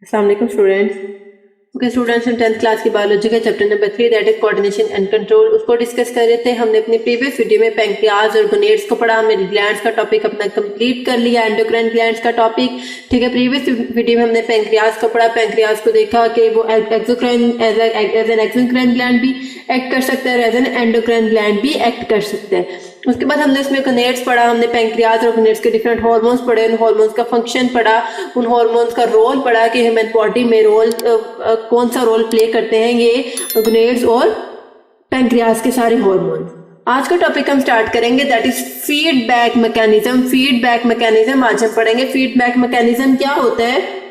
अस्सलाम वालेकुम students. Okay students, हम 10th क्लास की बायोलॉजी का chapter number 3 that is coordination and control उसको डिस्कस कर रहे थे। हमने अपनी प्रीवियस वीडियो में पैंक्रियाज और गोनेड्स को पढ़ा। हमने ग्लैंड्स का टॉपिक अपना कंप्लीट कर लिया, एंडोक्राइन ग्लैंड्स का टॉपिक। ठीक है, प्रीवियस वीडियो में हमने पैंक्रियाज को पढ़ा। पैंक्रियाज को देखा कि वो exocrine as an exocrine gland भी एक्ट कर सकता है, एज एन एंडोक्राइन ग्लैंड भी एक्ट कर सकता है। उसके बाद हमने इसमें गोनेड्स पढ़ा। हमने पैंक्रियाज और गोनेड्स के डिफरेंट हार्मोन्स पढ़े, उन हार्मोन्स का फंक्शन पढ़ा, उन हार्मोन्स का रोल पढ़ा कि ह्यूमन बॉडी में रोल कौन सा रोल प्ले करते हैं ये गोनेड्स और पैंक्रियाज के सारे हार्मोन्स। आज का टॉपिक हम स्टार्ट करेंगे that is feedback mechanism. Feedback mechanism आज हम पढ़ेंगे। फीडबैक मैकेनिज्म क्या होता है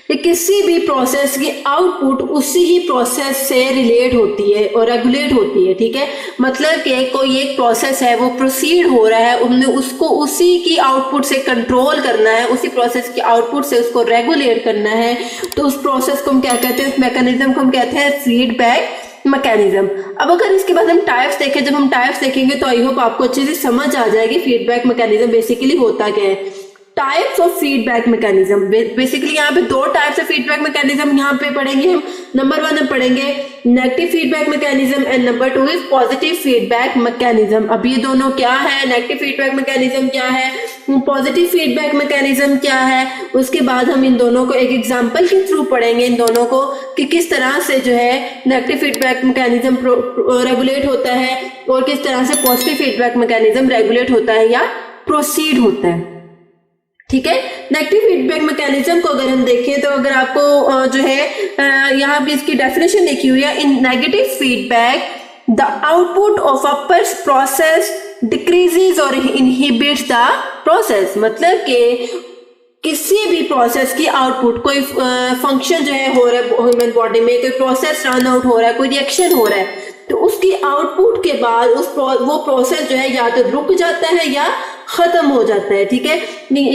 कि किसी भी प्रोसेस की आउटपुट उसी ही प्रोसेस से रिलेट होती है और रेगुलेट होती है। ठीक है, मतलब कि कोई एक प्रोसेस है वो प्रोसीड हो रहा है, हमने उसको उसी की आउटपुट से कंट्रोल करना है, उसी प्रोसेस की आउटपुट से उसको रेगुलेट करना है, तो उस प्रोसेस को हम क्या कहते हैं, उस मैकेनिज्म को हम कहते हैं फीडबैक मैकेनिज्म। अब अगर इसके बाद हम टाइप्स देखें, जब हम टाइप्स देखेंगे तो आई होप आपको अच्छे से समझ आ जाएगी फीडबैक मैकेनिज्म बेसिकली होता क्या है। Types of feedback mechanism, basically यहाँ पे दो टाइप्स ऑफ फीडबैक मैकेनिज्म यहाँ पे पढ़ेंगे हम। नंबर 1 हम पढ़ेंगे negative feedback mechanism and number 2 is positive feedback mechanism. अब ये दोनों क्या है, नेगेटिव फीडबैक मैकेनिज्म क्या है, पॉजिटिव फीडबैक मैकेनिज्म क्या है, उसके बाद हम इन दोनों को एक एग्जांपल के थ्रू पढ़ेंगे, इन दोनों को कि किस तरह से जो है नेगेटिव फीडबैक मैकेनिज्म रेगुलेट होता है और किस तरह से पॉजिटिव फीडबैक मैकेनिज्म रेगुलेट होता है या प्रोसीड होता है। ठीक है, नेगेटिव फीडबैक मैकेनिज्म को अगर हम देखें तो अगर आपको जो है यहाँ पे इसकी डेफिनेशन लिखी हुई है, in negative feedback the output of a process decreases और इनहिबिट्स द प्रोसेस। मतलब कि किसी भी प्रोसेस की आउटपुट, कोई फंक्शन जो है हो रहा है ह्यूमन बॉडी में, कोई प्रोसेस रन आउट हो रहा है, कोई रिएक्शन हो रहा है, तो उसकी आउटपुट के बाद वो प्रोसेस जो है या तो रुक जाता है या खत्म हो जाता है। ठीक है,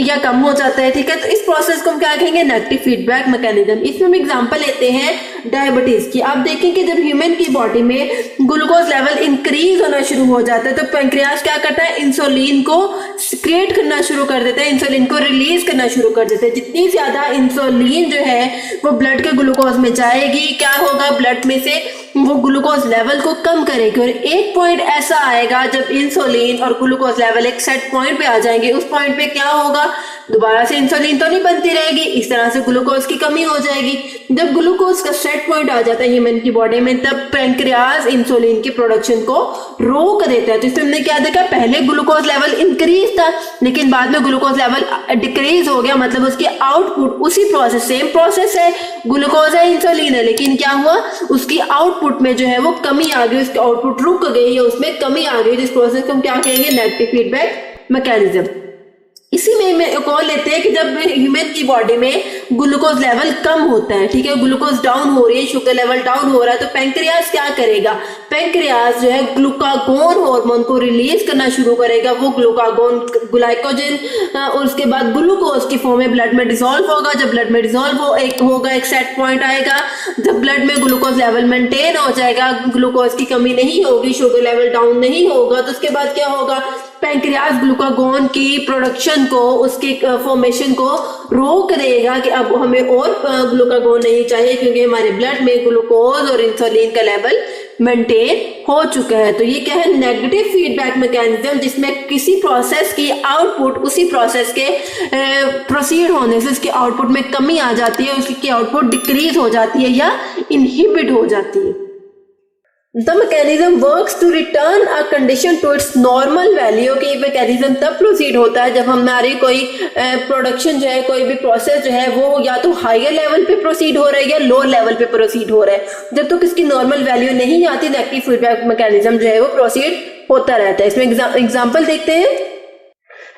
या कम हो जाता है। ठीक है, तो इस प्रोसेस को हम क्या कहेंगे, नेगेटिव फीडबैक मैकेनिज्म। इसमें हम एग्जांपल लेते हैं डायबिटीज की। आप देखें कि जब ह्यूमन की बॉडी में ग्लूकोज लेवल इंक्रीज होना शुरू हो जाता है तो पैंक्रियाज क्या करता है, इंसुलिन को सिक्रेट करना शुरू कर देता है, इंसुलिन को रिलीज करना शुरू कर देता है। जितनी ज्यादा इंसुलिन जो है वो ब्लड के ग्लूकोज में जाएगी, क्या होगा, ब्लड में से वो ग्लूकोज लेवल को कम करेगी और एक पॉइंट ऐसा आएगा जब इंसुलिन और ग्लूकोज लेवल एक सेट पॉइंट पे आ जाएंगे। उस पॉइंट पे क्या होगा, दोबारा से इंसुलिन तो नहीं बनती रहेगी, इस तरह से ग्लूकोज की कमी हो जाएगी। जब ग्लूकोज का सेट पॉइंट आ जाता है ह्यूमन की बॉडी में, तब पैंक्रियाज इंसुलिन की प्रोडक्शन को रोक देता है। तो इसमें हमने क्या देखा, पहले ग्लूकोज लेवल इंक्रीज था लेकिन बाद में ग्लूकोज लेवल डिक्रीज हो गया, मतलब उसकी आउटपुट उसी प्रोसेस, सेम प्रोसेस है, ग्लूकोज है, इंसुलिन है, लेकिन क्या हुआ, उसकी आउटपुट में जो है वो कमी आ गई, उसकी आउटपुट रुक गई या उसमें कमी आ गई। जिस प्रोसेस को हम क्या कहेंगे, नेगेटिव फीडबैक मैकेनिज्म। इसी में एक और लेते हैं कि जब ह्यूमन की बॉडी में ग्लूकोज लेवल कम होता है, ठीक है, ग्लूकोज डाउन हो रही है, शुगर लेवल डाउन हो रहा है, तो पैंक्रियाज क्या करेगा, पैंक्रियाज जो है ग्लूकागोन हार्मोन को रिलीज करना शुरू करेगा। वो ग्लूकागोन ग्लाइकोजन और उसके बाद ग्लूकोज की फॉर्म में ब्लड में डिसॉल्व होगा। जब ब्लड में डिसॉल्व होगा एक सेट पॉइंट आएगा जब ब्लड में ग्लूकोज लेवल मेंटेन हो जाएगा, ग्लूकोज की कमी नहीं होगी, शुगर लेवल डाउन नहीं होगा, तो उसके बाद क्या होगा, पैंक्रियाज ग्लूकागोन की प्रोडक्शन को, उसके फॉर्मेशन को रोक देगा कि अब हमें और ग्लूकागोन नहीं चाहिए क्योंकि हमारे ब्लड में ग्लूकोज और इंसुलिन का लेवल मेंटेन हो चुका है। तो ये क्या है, नेगेटिव फीडबैक मैकेनिज्म, जिसमें किसी प्रोसेस की आउटपुट उसी प्रोसेस के प्रोसीड होने से उसकी आउटपुट में कमी आ जाती है, उसकी आउटपुट डिक्रीज हो जाती है या इनहिबिट हो जाती है। The mechanism works to return a condition to its normal value। कि mechanism तब प्रोसीड होता है जब हमारी कोई प्रोडक्शन जो है, कोई भी प्रोसेस जो है वो या तो हायर लेवल पे प्रोसीड हो रहा है या लोअर लेवल पे प्रोसीड हो रहा है। जब तक इसकी नॉर्मल वैल्यू नहीं आती, नेगेटिव फीडबैक मैकेनिज्म जो है वो प्रोसीड होता रहता है। इसमें एग्जांपल देखते हैं।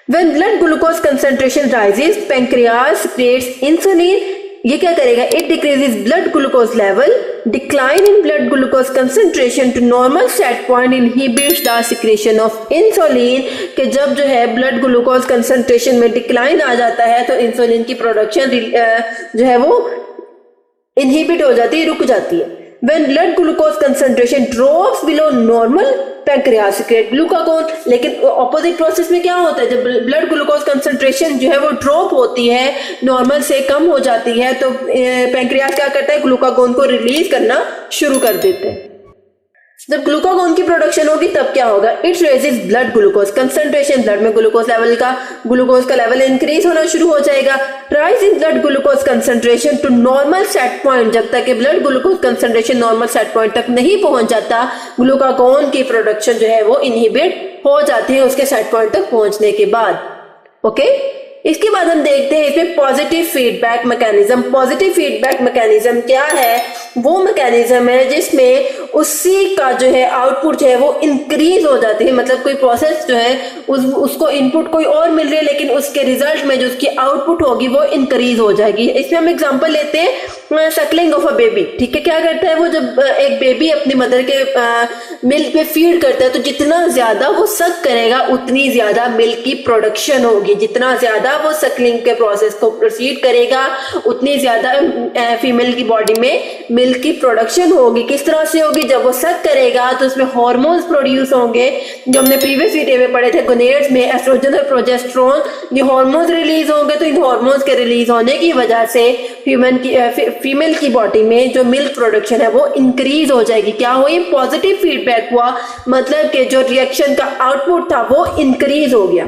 When blood glucose concentration rises, pancreas secretes insulin। ये क्या करेगा, it decreases blood glucose level, decline in blood glucose concentration to normal set point inhibits the secretion of insulin. कि जब जो है ब्लड ग्लूकोज कंसंट्रेशन में डिक्लाइन आ जाता है तो इंसुलिन की प्रोडक्शन जो है वो इनहिबिट हो जाती है, रुक जाती है। When blood glucose concentration drops below normal, pancreas secrete glucagon. लेकिन ऑपोजिट प्रोसेस में क्या होता है, जब ब्लड ग्लूकोज कंसंट्रेशन जो है वो ड्रॉप होती है, नॉर्मल से कम हो जाती है, तो पैंक्रियाज क्या करता है, ग्लूकागोन को रिलीज करना शुरू कर देते हैं। जब ग्लूकागोन की प्रोडक्शन होगी तब क्या होगा, it raises blood glucose concentration, blood में ग्लूकोज का लेवल इंक्रीज होना शुरू हो जाएगा। Rise in blood glucose concentration to normal set point, जब तक कि blood glucose concentration normal set point तक नहीं पहुंच जाता, ग्लूकागोन की प्रोडक्शन जो है वो इनहिबिट हो जाती है उसके सेट पॉइंट तक पहुंचने के बाद। ओके, इसके बाद हम देखते हैं इसमें positive feedback mechanism. Positive feedback mechanism क्या है, वो मैकेनिज्म है जिसमें उसी का जो है आउटपुट जो है वो इंक्रीज हो जाती है। मतलब कोई प्रोसेस जो है उसको इनपुट कोई और मिल रही है, लेकिन उसके रिजल्ट में जो उसकी आउटपुट होगी वो इंक्रीज हो जाएगी। इसमें हम एग्जांपल लेते हैं सकलिंग ऑफ अ बेबी। ठीक है, क्या करता है वो, जब एक बेबी अपनी मदर के मिल्क पे फीड करता है तो जितना ज्यादा वो सक करेगा उतनी ज्यादा मिल्क की प्रोडक्शन होगी। जितना ज्यादा वो सकलिंग के प्रोसेस को प्रोसीड करेगा उतनी ज्यादा फीमेल की बॉडी में मिल्क की प्रोडक्शन होगी। किस तरह से होगी, जब वो सक करेगा तो उसमें हार्मोन्स प्रोड्यूस होंगे, जो हमने प्रीवियस वीडियो में पढ़े थे गोनेड्स में एस्ट्रोजन और प्रोजेस्टेरोन, ये हार्मोन्स रिलीज होंगे। तो इन हार्मोन्स के रिलीज होने की वजह से फीमेल की बॉडी में जो मिल्क प्रोडक्शन है वो इंक्रीज हो जाएगी। क्या हुआ, ये पॉजिटिव फीडबैक हुआ, मतलब कि जो रिएक्शन का आउटपुट था वो इंक्रीज हो गया।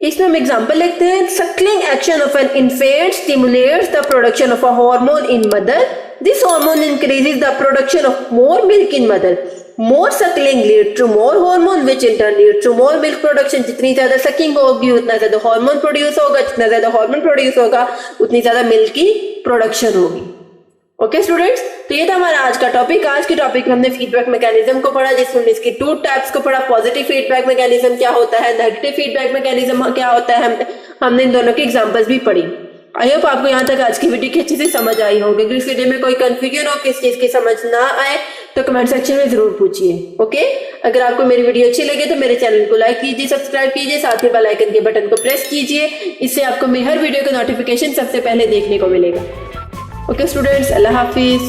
इसमें हम एग्जांपल लिखते हैं, suckling action of an infant stimulates the production of a hormone in mother, this hormone increases the production of more milk in mother, more suckling lead to more hormone which in turn lead to more milk production. जितनी ज्यादा sucking होगी उतना ज्यादा hormone produce होगा, जितना ज्यादा hormone produce होगा उतनी ज्यादा मिल्क की प्रोडक्शन होगी। ओके स्टूडेंट्स, तो ये था हमारा आज का टॉपिक। आज के टॉपिक में हमने फीडबैक मैकेनिज्म को पढ़ा, जिसमें हमने इसकी 2 टाइप्स को पढ़ा। पॉजिटिव फीडबैक मैकेनिज्म क्या होता है, नेगेटिव फीडबैक मैकेनिज्म क्या होता है, हमने इन दोनों की एग्जांपल्स भी पढ़ी। आई होप आपको यहाँ तक आज की वीडियो की अच्छे से समझ आई होगी। अगर इस वीडियो में कोई कंफ्यूजन हो, किस चीज की समझ ना आए, तो कमेंट सेक्शन में जरूर पूछिए। ओके, अगर आपको मेरी वीडियो अच्छी लगे तो मेरे चैनल को लाइक कीजिए, सब्सक्राइब कीजिए, साथ ही बेल आइकन के बटन को प्रेस कीजिए। इससे आपको मेरी हर वीडियो का नोटिफिकेशन सबसे पहले देखने को मिलेगा। ओके स्टूडेंट्स, अल्लाह हाफिज।